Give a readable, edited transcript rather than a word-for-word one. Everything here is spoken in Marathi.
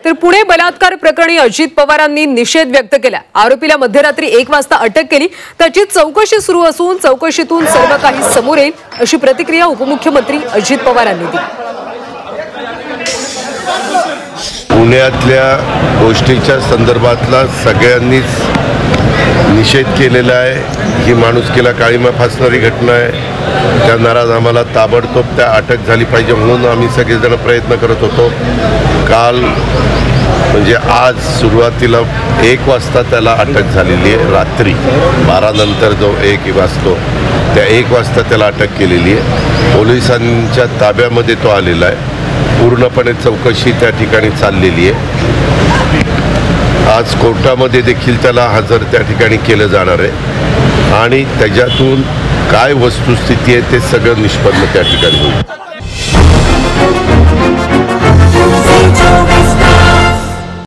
तर पुणे बलात्कार प्रकरणी अजित पवारांनी निषेध व्यक्त केला। आरोपीला मध्यरात्री 1 वाजता अटक केली, त्याची चौकशी सुरू असून चौकशीतून सर्व काही समोर येईल अशी प्रतिक्रिया उपमुख्यमंत्री अजित पवारांनी दिली। पुण्यातल्या गोष्टीच्या संदर्भातला सगळ्यांनीच निषेध केलेला आहे। ही माणुसकीला काळीमा फासणारी घटना आहे। त्या नाराज आम्हाला ताबडतोब त्या अटक झाली पाहिजे म्हणून आम्ही सगळेजण प्रयत्न करत होतो। काल म्हणजे आज सुरुवातीला 1 वाजता त्याला अटक झालेली आहे। रात्री 12 नंतर जो 1 वाजतो त्या 1 वाजता त्याला अटक केलेली आहे। पोलिसांच्या ताब्यामध्ये तो आलेला आहे। पूर्णपणे चौकशी त्या ठिकाणी चाललेली आहे। आज कोर्टामध्ये देखील त्याला हजर त्या ठिकाणी केलं जाणार आहे आणि त्याच्यातून काय वस्तुस्थिती आहे ते सगळं निष्पन्न त्या ठिकाणी होईल।